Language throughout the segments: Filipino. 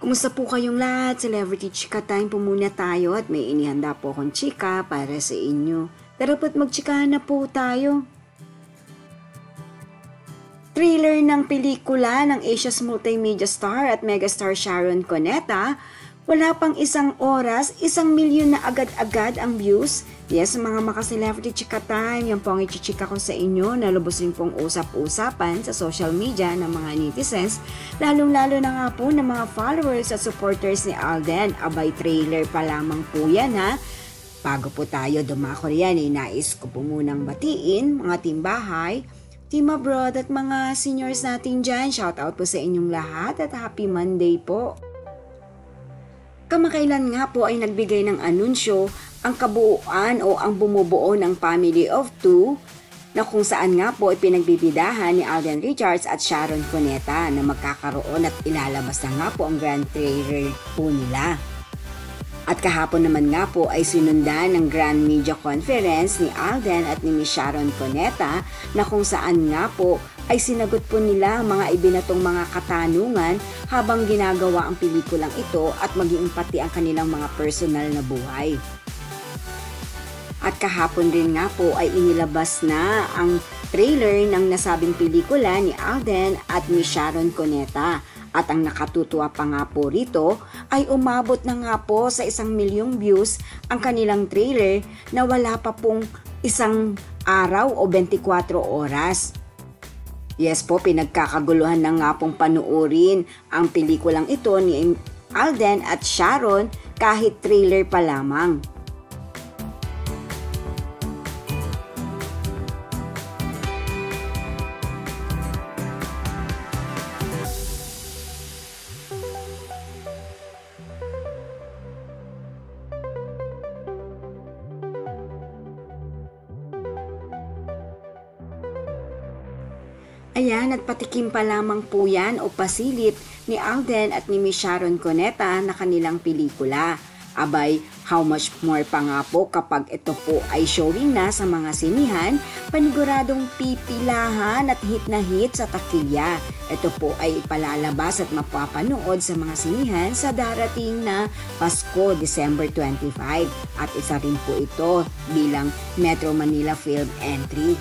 Kumusta po kayong lahat? Celebrity Chika Time po muna tayo at may inihanda po akong chika para sa inyo. Tara po't magchikahan na po tayo. Trailer ng pelikula ng Asia's multimedia star at megastar Sharon Cuneta, wala pang isang oras, 1 milyon na agad-agad ang views. Yes, mga maka-celebrity chika time, yan po ang ichichika ko sa inyo na lubos rin pong usap-usapan sa social media ng mga netizens, lalong-lalo na nga po ng mga followers at supporters ni Alden. Abay, trailer pa lamang po yan ha. Bago po tayo dumako riyan, nais ko po munang batiin mga timbahay, team abroad at mga seniors natin dyan. Shoutout po sa inyong lahat at happy Monday po. Kamakailan nga po ay nagbigay ng anunsyo ang kabuuan o ang bumubuo ng Family of Two na kung saan nga po ay pinagbibidahan ni Alden Richards at Sharon Cuneta na magkakaroon at ilalabas na nga po ang grand trailer po nila. At kahapon naman nga po ay sinundan ng grand media conference ni Alden at ni Miss Sharon Cuneta na kung saan nga po ay sinagot po nila ang mga ibinatong mga katanungan habang ginagawa ang pelikulang ito at maging pati ang kanilang mga personal na buhay. At kahapon rin nga po ay inilabas na ang trailer ng nasabing pelikula ni Alden at Miss Sharon Cuneta. At ang nakatutuwa pa nga po rito ay umabot na nga po sa 1 milyong views ang kanilang trailer na wala pa pong isang araw o 24 oras. Yes po, pinagkakaguluhan na nga pong panuorin ang pelikulang ito ni Alden at Sharon kahit trailer pa lamang. Ayan, at patikim pa lamang po yan o pasilip ni Alden at ni Miss Sharon Cuneta na kanilang pelikula. Abay, how much more pa nga po kapag ito po ay showing na sa mga sinihan, paniguradong pipilahan at hit na hit sa takilya. Ito po ay ipalalabas at mapapanood sa mga sinihan sa darating na Pasko, December 25. At isa rin po ito bilang Metro Manila Film Entry.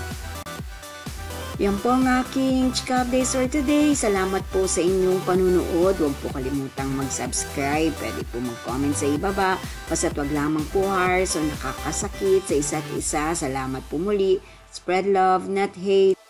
Yan po ang aking chika updates for today. Salamat po sa inyong panunood. Huwag po kalimutang mag-subscribe. Pwede po mag-comment sa ibaba. Basta't wag lamang po hearts o nakakasakit sa isa't isa. Salamat po muli. Spread love, not hate.